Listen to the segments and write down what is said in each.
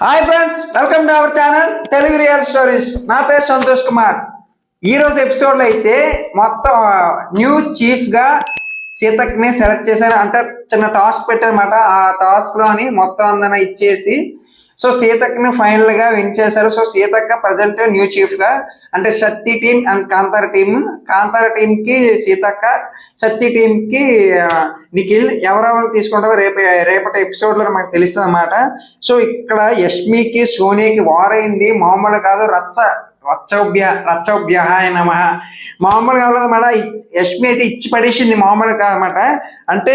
Hi friends, welcome to our channel Telugu real stories. నా పేరు సంతోష్ కుమార్. ఈరోజు ఎపిసోడ్లో అయితే మొత్తం న్యూ చీఫ్గా సీతక్ని సెలెక్ట్ చేశారు. అంటే చిన్న టాస్క్ పెట్టారనమాట. ఆ టాస్క్లోని మొత్తం అందరిని ఇచ్చేసి సో సీతక్ని ఫైనల్గా విన్ చేశారు. సో సీతక్క ప్రజెంట్ న్యూ చీఫ్గా, అంటే శక్తి టీం అండ్ కాంతార టీంకి సీతక్క, శక్తి టీంకి నిఖిల్. ఎవరెవరు తీసుకుంటారో రేపటి ఎపిసోడ్లో మనకు తెలుస్తుంది అన్నమాట. సో ఇక్కడ యష్మికి సోనియాకి వార్ అయింది. మామూలు కాదు, రచ్చభ్యాయ నమ. మామూలుగా అవ్వదన్నమాట. యష్మి అయితే ఇచ్చి పడేసింది, మామూలు కాదన్నమాట. అంటే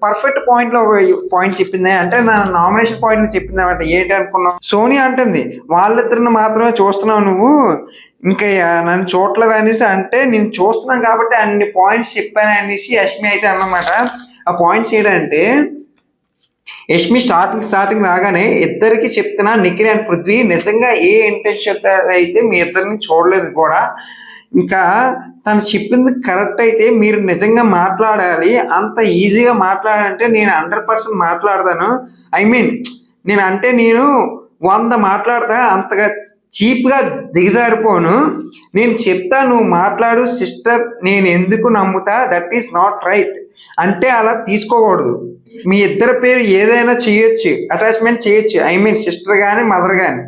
పర్ఫెక్ట్ పాయింట్ చెప్పింది. అంటే నా నామినేషన్ పాయింట్ చెప్పింది అనమాట. ఏంటి అనుకున్నావు? సోనియా అంటుంది వాళ్ళిద్దరిని మాత్రమే చూస్తున్నావు నువ్వు, ఇంకా నన్ను చూడలేదు అనేసి. అంటే నేను చూస్తున్నాను కాబట్టి అన్ని పాయింట్స్ చెప్పాను అనేసి యష్మి అయితే అన్నమాట. ఆ పాయింట్స్ ఏంటంటే, యష్మి స్టార్టింగ్ రాగానే ఇద్దరికి చెప్తున్నా, నిఖిల్ అండ్ పృథ్వీ నిజంగా ఏ ఇంటెన్షన్ అయితే మీ ఇద్దరిని చూడలేదు కూడా. ఇంకా తను చెప్పింది కరెక్ట్ అయితే మీరు నిజంగా మాట్లాడాలి. అంత ఈజీగా మాట్లాడాలంటే నేను 100% మాట్లాడతాను. నేను 100 మాట్లాడతా, అంతగా చీప్గా దిగజారిపోను. నేను చెప్తా, నువ్వు మాట్లాడు సిస్టర్, నేను ఎందుకు నమ్ముతా, దట్ ఈస్ నాట్ రైట్. అంటే అలా తీసుకోకూడదు. మీ ఇద్దరి పేరు ఏదైనా చేయొచ్చు, అటాచ్మెంట్ చేయొచ్చు. సిస్టర్ కానీ మదర్ కానీ.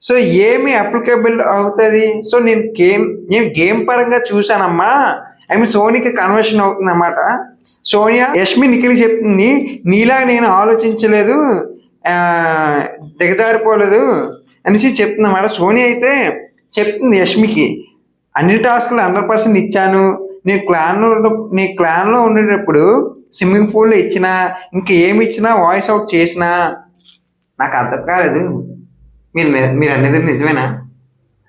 సో ఏమి అప్లికబుల్ అవుతుంది. సో నేను గేమ్ పరంగా చూశానమ్మా. సోనీకి కన్వర్షన్ అవుతుంది అన్నమాట. సోనియా యష్మి నిఖిల్ చెప్తుంది, నీలా నేను ఆలోచించలేదు, దిగజారిపోలేదు అనేసి చెప్తుంది అన్నమాట. సోనియా అయితే చెప్తుంది యష్మికి, అన్ని టాస్కులు 100% ఇచ్చాను. నీ క్లాన్లో ఉండేటప్పుడు స్విమ్మింగ్ పూల్లో ఇచ్చినా, ఇంకా ఏమి ఇచ్చినా వాయిస్ అవుట్ చేసినా నాకు అర్థం కాలేదు. మీరు అనేది నిజమేనా?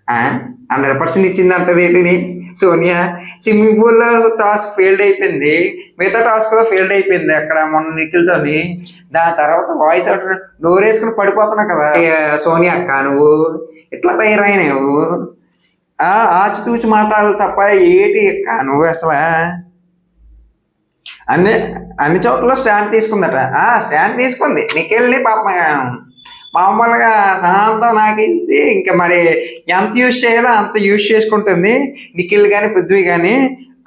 100% ఇచ్చింది అంటది ఏంటి సోనియా? స్విమ్మింగ్ పూల్లో టాస్క్ ఫెయిల్డ్ అయిపోయింది, మిగతా టాస్క్లో ఫెయిల్డ్ అయిపోయింది అక్కడ మొన్న నిఖిల్తోని. దాని తర్వాత వాయిస్ అవుట్ నోరేసుకుని పడిపోతున్నావు కదా సోనియా అక్క, నువ్వు ఇట్లా తయారైనావు. ఆచితూచి మాట్లాడాలి తప్ప ఏటి అక్క నువ్వు అసలు. అన్ని చోట్ల స్టాండ్ తీసుకుందట. స్టాండ్ తీసుకుంది నిఖిల్ని పాప. మామూలుగా శాంతం నాకేసి ఇంకా మరి ఎంత యూజ్ చేయాలో అంత యూజ్ చేసుకుంటుంది నిఖిల్ కానీ పృథ్వీ కానీ.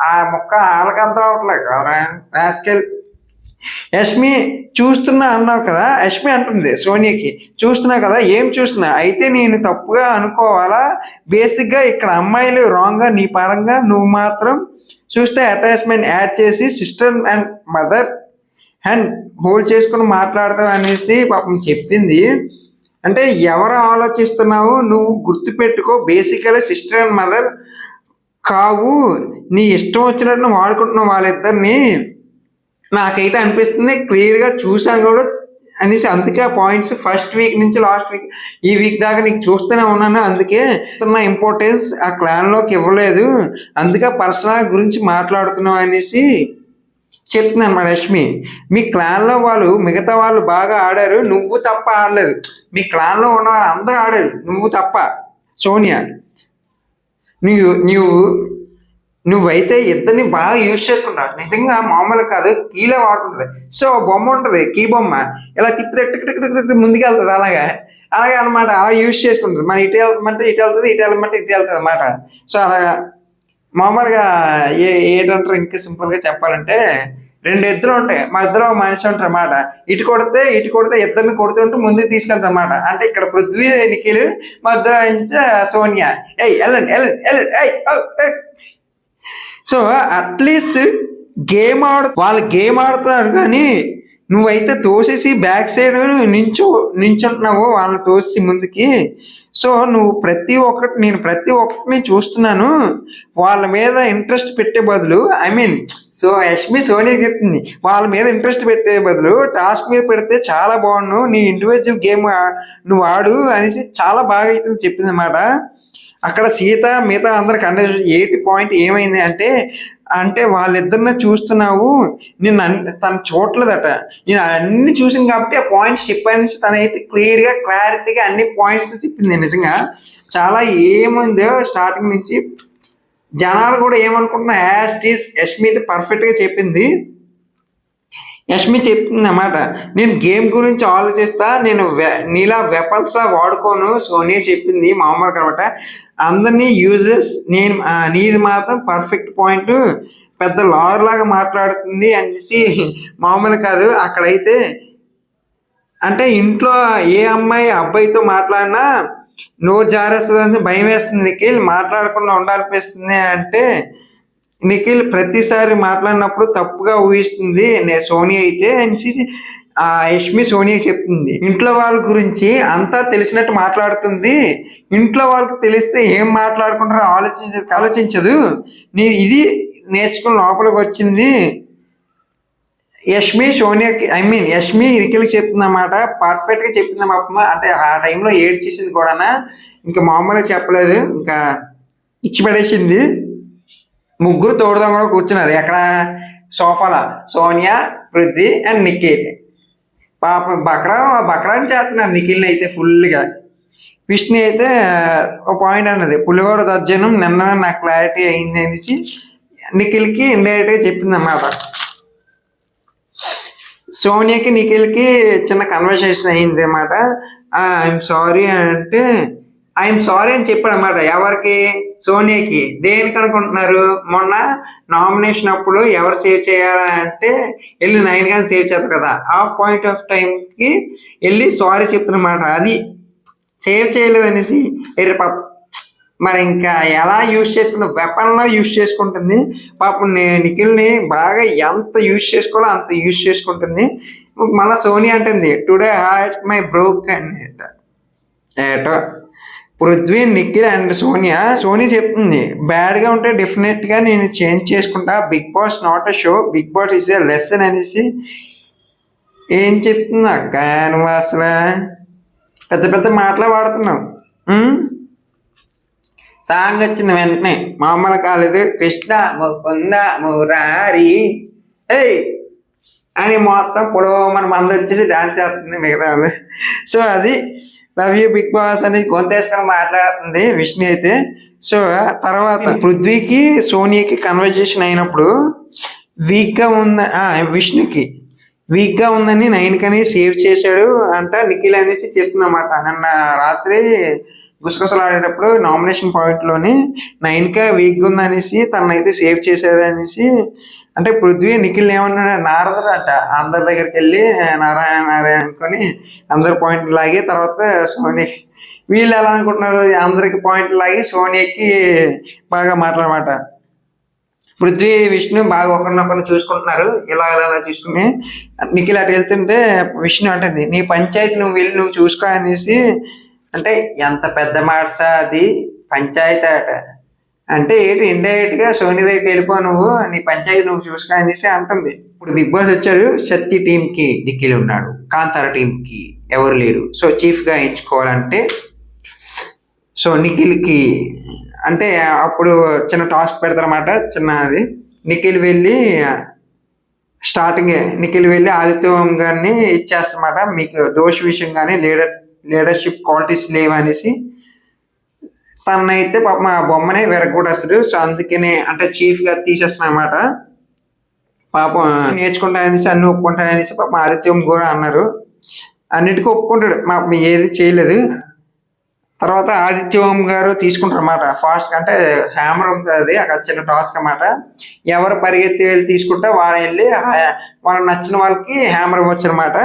ఆ మొక్క వాళ్ళకి అర్థం అవ్వట్లేదు కదరా. యష్మి చూస్తున్నా అన్నావు కదా, యష్మి అంటుంది సోనియాకి, చూస్తున్నా కదా, ఏం చూస్తున్నా అయితే నేను తప్పుగా అనుకోవాలా? బేసిక్గా ఇక్కడ అమ్మాయిలు రాంగ్గా నీ పరంగా నువ్వు మాత్రం చూస్తే అటాచ్మెంట్ యాడ్ చేసి sister and mother and hold చేసుకుని మాట్లాడతావు అనేసి పాపం చెప్పింది. అంటే ఎవరు ఆలోచిస్తున్నావు నువ్వు గుర్తుపెట్టుకో, బేసికలీ సిస్టర్ అండ్ మదర్ కావు, నీ ఇష్టం వచ్చినట్టు వాడుకుంటున్నావు వాళ్ళిద్దరిని. నాకైతే అనిపిస్తుంది, క్లియర్గా చూసాను కూడా అనేసి. అందుకే ఆ పాయింట్స్ ఫస్ట్ వీక్ నుంచి లాస్ట్ వీక్ ఈ వీక్ దాకా నీకు చూస్తూనే ఉన్నాను. అందుకే నా ఇంపార్టెన్స్ ఆ క్లాన్లోకి ఇవ్వలేదు, అందుకే పర్సనల్ గురించి మాట్లాడుతున్నావు అనేసి చెప్తుంది అన్నమాట యష్మి. మీ క్లాన్లో వాళ్ళు మిగతా వాళ్ళు బాగా ఆడారు, నువ్వు తప్ప ఆడలేదు. మీ క్లాన్లో ఉన్న వాళ్ళు అందరూ ఆడారు, నువ్వు తప్ప. సోనియా నువ్వైతే ఇద్దరిని బాగా యూజ్ చేసుకుంటావు. నిజంగా మామూలు కాదు, కీలో వాడుకుంటుంది. సో బొమ్మ ఉంటుంది, కీ బొమ్మ, ఇలా తిప్పితే టిక్ ముందుకు వెళ్తుంది. అలాగే అనమాట. అలా యూజ్ చేసుకుంటుంది. మన ఇటు వెళ్తామంటే ఇటు వెళ్తుంది, ఇటు వెళ్ళమంటే ఇటు వెళ్తుంది అన్నమాట. సో అలాగా మామూలుగా ఏంటంటారు, ఇంకా సింపుల్గా చెప్పాలంటే 2 ఎద్దులు ఉంటాయి, మా ఇద్దరు ఒక మనిషి ఉంటారు అన్నమాట. ఇటు కొడితే ఇద్దరిని కొడుతుంటూ ముందుకు తీసుకెళ్తాం అన్నమాట. అంటే ఇక్కడ పృథ్వీ నిఖిల్, మా ఇద్దరు సోనియా, వెళ్ళండి. సో అట్లీస్ట్ వాళ్ళు గేమ్ ఆడుతున్నారు కానీ నువ్వైతే తోసేసి బ్యాక్ సైడ్ నించుంటున్నావు వాళ్ళని తోసి ముందుకి. సో నువ్వు నేను ప్రతి ఒక్కటిని చూస్తున్నాను. వాళ్ళ మీద ఇంట్రెస్ట్ పెట్టే బదులు సో యష్మి సోనియా చెప్తుంది, వాళ్ళ మీద ఇంట్రెస్ట్ పెట్టే బదులు టాస్క్ మీద పెడితే చాలా బాగుండు, నీ ఇండివిజువల్ గేమ్ నువ్వు ఆడు అనేసి చాలా బాగా అయితే చెప్పింది అన్నమాట. అక్కడ సీత మిగతా అందరికి పాయింట్ ఏమైంది అంటే వాళ్ళిద్దరిని చూస్తున్నావు, తను చూడలేదట. నేను అన్ని చూసింది కాబట్టి ఆ పాయింట్స్ చెప్పాను. తనైతే క్లారిటీగా అన్ని పాయింట్స్ చెప్పింది. నిజంగా చాలా ఏముందో స్టార్టింగ్ నుంచి జనాలు కూడా ఏమనుకుంటున్నా యాజ్ టీస్ యష్మి పర్ఫెక్ట్గా చెప్పింది. యష్మి చెప్తుంది అన్నమాట, నేను గేమ్ గురించి ఆలోచిస్తా, నేను నీలా వెపన్స్ లా వాడుకోను. సోనియా చెప్పింది మామూలు అనమాట. అందరినీ యూజెస్, నేను నీది మాత్రం పర్ఫెక్ట్ పాయింట్, పెద్ద లాయర్ లాగా మాట్లాడుతుంది అనేసి. మామూలు కాదు అక్కడైతే. అంటే ఇంట్లో ఏ అమ్మాయి అబ్బాయితో మాట్లాడినా నోరు జారేస్తుందని భయం వేస్తుంది. నిఖిల్ మాట్లాడకుండా ఉండాలనిపిస్తుంది అంటే నిఖిల్ ప్రతిసారి మాట్లాడినప్పుడు తప్పుగా ఊహిస్తుంది సోనియా అయితే అనేసి యష్మి సోనియా చెప్తుంది. ఇంట్లో వాళ్ళ గురించి అంతా తెలిసినట్టు మాట్లాడుతుంది. ఇంట్లో వాళ్ళకి తెలిస్తే ఏం మాట్లాడుకుంటారో ఆలోచించదు. ఇది నేర్చుకుని లోపలికి వచ్చింది. యష్మి సోనియాకి యష్మి నిఖిల్కి చెప్తుంది అన్నమాట. పర్ఫెక్ట్గా చెప్పింది అమ్మ. అంటే ఆ టైంలో ఏడ్చేసింది కూడా, ఇంకా మామూలుగా చెప్పలేదు, ఇంకా ఇచ్చి పడేసింది. ముగ్గురు తోడుదాం కూడా కూర్చున్నారు ఎక్కడ, సోఫాలో. సోనియా, పృథ్వీ అండ్ నిఖిల్. పాప బక్రాని చేస్తున్నారు నిఖిల్ని అయితే ఫుల్గా. విష్ణు అయితే ఒక పాయింట్ అన్నది, పులిహోర దర్జనం నిన్న నాకు క్లారిటీ అయింది అనేసి నిఖిల్కి ఇండైరెక్ట్గా చెప్పింది అన్నమాట. సోనియాకి నిఖిల్కి చిన్న కన్వర్సేషన్ అయింది అన్నమాట. ఐఎమ్ సారీ అంటే ఐఎమ్ సారీ అని చెప్పాడు అన్నమాట. ఎవరికి? సోనియాకి. దేనికి అనుకుంటున్నారు? మొన్న నామినేషన్ అప్పుడు ఎవరు సేవ్ చేయాలంటే వెళ్ళి 9 కానీ సేవ్ చేస్తారు కదా, ఆ పాయింట్ ఆఫ్ టైంకి వెళ్ళి సారీ చెప్తున్నమాట. అది సేవ్ చేయలేదు అనేసి మరి ఇంకా ఎలా యూజ్ చేసుకున్న వెపన్లో యూజ్ చేసుకుంటుంది. పాపం నిఖిల్ని బాగా ఎంత యూజ్ చేసుకోవాలో అంత యూజ్ చేసుకుంటుంది. మళ్ళీ సోనియా అంటుంది, today heart my broke and ఏటో. పృథ్వీ, నిఖిల్ అండ్ సోనియా చెప్తుంది, బ్యాడ్గా ఉంటే డెఫినెట్గా నేను చేంజ్ చేసుకుంటా. Bigg Boss not a show, Bigg Boss is a lesson అనేసి ఏం చెప్తుంది అక్క. నువ్వు అసలు పెద్ద పెద్ద మాటలే వాడుతున్నావు. సాంగ్ వచ్చింది వెంటనే మామూలు కాలేదు. కృష్ణ ముకుంద మురారి ఏయ్ అని మొత్తం మన మంది వచ్చేసి డాన్స్ చేస్తుంది మిగతా. సో అది లవ్ యూ బిగ్ బాస్ అని గొంతేసుకొని మాట్లాడుతుంది విష్ణు అయితే. సో తర్వాత పృథ్వీకి సోనియాకి కన్వర్జేషన్ అయినప్పుడు విష్ణుకి వీక్గా ఉందని 9 కని సేవ్ చేశాడు అంట నిఖిల్ అనేసి చెప్తున్నమాట. నిన్న రాత్రి గుసగుసలు ఆడేటప్పుడు నామినేషన్ పాయింట్లోని 9క వీక్గా ఉందనేసి తనైతే సేవ్ చేశాడు అనేసి. అంటే పృథ్వీ నిఖిల్ ఏమన్నాడు, నారదరు అంట అందరి దగ్గరికి వెళ్ళి నారాయణ నారాయణ అనుకొని అందరి పాయింట్లు లాగి తర్వాత సోనియాకి. వీళ్ళు ఎలా అనుకుంటున్నారు, అందరికి పాయింట్లు లాగి సోనియాకి బాగా మాట్లాడమాట. పృథ్వీ విష్ణు బాగా ఒకరినొకరిని చూసుకుంటున్నారు. ఇలా చూసుకుని నిఖిల్ అటు వెళ్తుంటే విష్ణు అంటుంది, నీ పంచాయతీ నువ్వు వెళ్ళి నువ్వు చూసుకో అనేసి. అంటే ఎంత పెద్ద మాట అది, పంచాయతీ అట అంటే ఏంటి, ఇండైరెక్ట్గా సోని దగ్గరికి వెళ్ళిపో, నువ్వు నీ పంచాయతీ నువ్వు చూసుకో అనేసి అంటుంది. ఇప్పుడు బిగ్ బాస్ వచ్చాడు, శక్తి టీంకి నిఖిల్ ఉన్నాడు, కాంతార టీంకి ఎవరు లేరు. సో చీఫ్గా ఎంచుకోవాలంటే సో నిఖిల్కి అంటే అప్పుడు చిన్న టాస్క్ పెడతారన్నమాట. చిన్నది నిఖిల్ వెళ్ళి నిఖిల్ వెళ్ళి ఆదిత్యం గారిని ఇచ్చేస్తారన్నమాట. మీకు దోష విషయం కానీ లీడర్షిప్ క్వాలిటీస్ లేవనేసి తనైతే పాపం ఆ బొమ్మనే విరగొట్టేస్తాడు. సో అందుకనే అంటే చీఫ్గా తీసేస్తాను అనమాట. పాపం నేర్చుకుంటాననేసి అన్ని ఒప్పుకుంటాననేసి పాపం ఆదిత్యం కూడా అన్నారు. అన్నిటికీ ఒప్పుకుంటాడు, మా ఏది చేయలేదు. తర్వాత ఆదిత్యం గారు తీసుకుంటారు అన్నమాట ఫాస్ట్గా. అంటే హ్యామర్ ఉంటుంది అక్కడ చిన్న టాస్క్ అన్నమాట. ఎవరు పరిగెత్తి వెళ్ళి తీసుకుంటే వారు వెళ్ళి వాళ్ళకి నచ్చిన వాళ్ళకి హ్యామర్ ఇవ్వచ్చు అనమాట.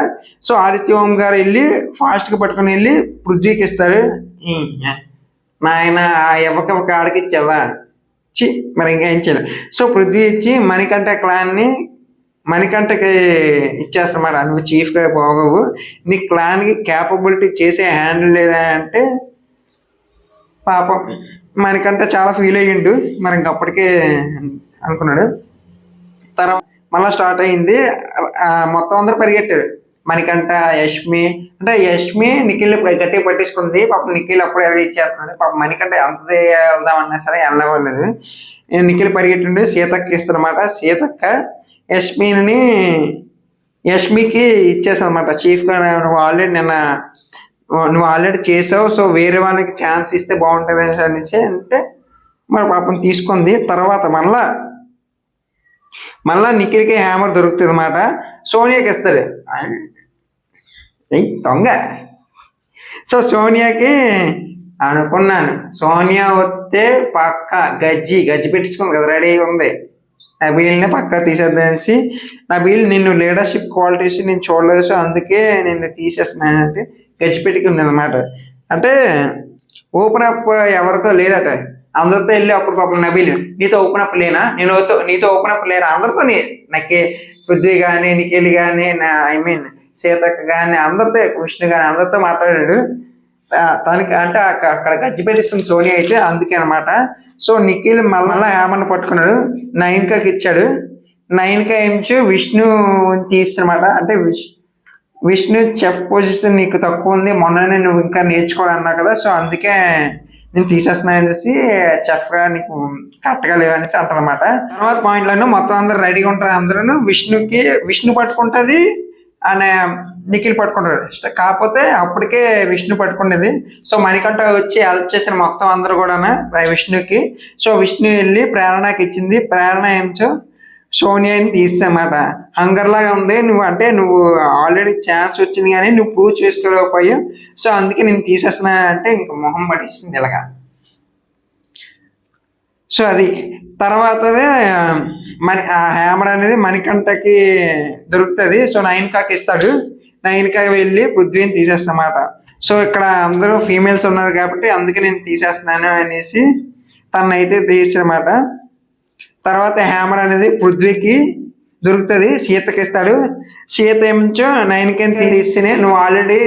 సో ఆదిత్యం గారు వెళ్ళి ఫాస్ట్గా పట్టుకుని వెళ్ళి పృథ్వీకి ఇస్తారు. నాయన ఎవరికి ఆడికి ఇచ్చావా మరి ఇంకా ఏం చేయలేదు. సో పృథ్వీ ఇచ్చి మణికంఠకి ఇచ్చేస్తామాట. నువ్వు చీఫ్గా పోగవు, నీ క్లాన్కి క్యాపబిలిటీ చేసే హ్యాండిల్ లేదా అంటే పాపం మణికంఠ చాలా ఫీల్ అయ్యిండు. మరి ఇంకప్పటికే అనుకున్నాడు. తర్వాత మళ్ళీ స్టార్ట్ అయింది. మొత్తం అందరూ పరిగెట్టారు. మణికంఠ, యష్మి నిఖిల్ గట్టిగా పట్టేసుకుంది. పాపం నిఖిల్ అప్పుడు ఎలా ఇచ్చేస్తున్నాడు. పాపం మణికంఠ ఎంత వెళ్దామన్నా సరే వెళ్ళలేదు. నిఖిల్ పరిగెట్టిండు, సీతక్క ఇస్తారన్నమాట. సీతక్క యష్మికి ఇచ్చేస్తానమాట చీఫ్గా. నువ్వు ఆల్రెడీ చేసావు, సో వేరే వాళ్ళకి ఛాన్స్ ఇస్తే బాగుంటుంది అనేసి అంటే మరి పాపం తీసుకుంది. తర్వాత మళ్ళా మళ్ళీ నిఖిల్కి హ్యామర్ దొరుకుతుంది అన్నమాట. సోనియాకి ఇస్తాడు. దొంగ. సో సోనియాకి అనుకున్నాను, సోనియా వస్తే పక్క గజ్జి పెట్టించుకుంది కదా, రెడీగా ఉంది. నబీల్ని పక్కా తీసేద్దానేసి, నబీల్ నిన్ను లీడర్షిప్ క్వాలిటీస్ నేను చూడలేదు, సో అందుకే నిన్ను తీసేస్తున్నాను అంటే గజ్జి పెట్టుకుంది అనమాట. అంటే ఓపెన్ అప్ ఎవరితో లేదట, అందరితో వెళ్ళి అప్పుడు పాపం నబీల్ నీతో ఓపెన్ అప్ లేనా, నీతో ఓపెన్ అప్ లేనా, అందరితో నాకు పృథ్వీ కానీ నిఖిల్ కానీ ఐ మీన్ సీతక్క కానీ అందరితో, విష్ణు కానీ అందరితో మాట్లాడాడు. తనకి అంటే అక్కడ గజ్జి పెట్టిస్తుంది సోనియా అయితే, అందుకే అనమాట. సో నిఖిల్ మళ్ళీ హేమన్ పట్టుకున్నాడు, 9Kకి ఇచ్చాడు. 9K ఏమిచ్చు విష్ణు తీస్తున్నమాట. అంటే విష్ణు చెఫ్ పొజిషన్ నీకు తక్కువ ఉంది, మొన్ననే నువ్వు ఇంకా నేర్చుకోవాలన్నా కదా, సో అందుకే నేను తీసేస్తున్నాను అనేసి, చెఫ్గా నీకు కరెక్ట్గా లేవనేసి అంటదన్నమాట. తర్వాత పాయింట్లను మొత్తం అందరు రెడీగా ఉంటారు. అందరూ విష్ణు పట్టుకుంటుంది అనే నిఖిల్ పట్టుకుంటాడు. కాకపోతే అప్పటికే విష్ణు పట్టుకునేది. సో మణికంఠ వచ్చి హెల్ప్ చేసిన మొత్తం అందరూ కూడా విష్ణుకి. సో విష్ణు వెళ్ళి ప్రేరణకి ఇచ్చింది. ప్రేరణ ఏమిచో సోనియాని తీస్తామాట. హంగర్లాగా ఉంది, నువ్వు ఆల్రెడీ ఛాన్స్ వచ్చింది కానీ నువ్వు ప్రూవ్ చేసుకోలేకపోయావు, సో అందుకే నేను తీసేస్తున్నా అంటే ఇంకా మొహం పడిస్తుంది ఇలాగా. సో అది తర్వాతదే ఆ హ్యామర్ అనేది మణికంఠకి దొరుకుతుంది. సో 9Kకి ఇస్తాడు. 9K వెళ్ళి పృథ్వీని తీసేస్తామాట. సో ఇక్కడ అందరూ ఫీమేల్స్ ఉన్నారు కాబట్టి అందుకే నేను తీసేస్తున్నాను అనేసి తనైతే తీసేమాట. తర్వాత హ్యామర్ అనేది పృథ్వీకి దొరుకుతుంది, సీతకి ఇస్తాడు. సీత ఏమించో 9Kని తీస్తేనే నువ్వు ఆల్రెడీ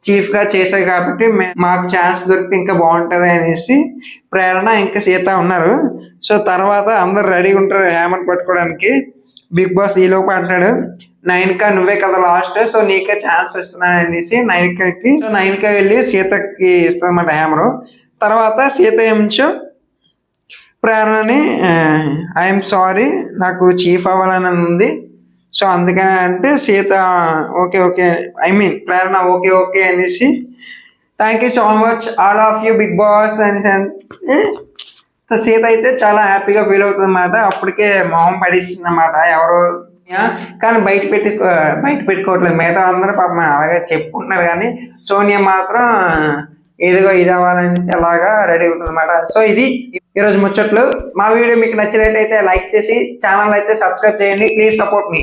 చీఫ్గా చేసావు కాబట్టి మాకు ఛాన్స్ దొరికితే ఇంకా బాగుంటుంది అనేసి ప్రేరణ ఇంకా సీత ఉన్నారు. సో తర్వాత అందరు రెడీగా ఉంటారు హ్యామర్ పట్టుకోవడానికి. బిగ్ బాస్ ఈలోపు అంటాడు 9K నువ్వే కదా లాస్ట్, సో నీకే ఛాన్స్ ఇస్తున్నాను అనేసి 9K వెళ్ళి సీతకి ఇస్తుందన్నమాట హ్యామరు. తర్వాత సీత ఏమించో ప్రేరణని ఐఎమ్ సారీ నాకు చీఫ్ అవ్వాలని ఉంది, సో అందుకని అంటే Sita okay I mean Prerana okay అనేసి thank you so much all of you big boss అనేసి అంటే సీత అయితే చాలా హ్యాపీగా ఫీల్ అవుతుంది అన్నమాట. అప్పటికే మొహం పడిస్తుంది అన్నమాట ఎవరు, కానీ బయట పెట్టుకోవట్లేదు. మిగతా అందరూ పాపం అలాగే చెప్పుకుంటున్నారు, కానీ సోనియా మాత్రం ఏదిగో ఇది అవ్వాలనేసి అలాగా రెడీ అవుతుంది అన్నమాట. సో ఇది ఈరోజు ముచ్చట్లు. మా వీడియో మీకు నచ్చినట్టయితే లైక్ చేసి ఛానల్ అయితే సబ్స్క్రైబ్ చేయండి. Please support me.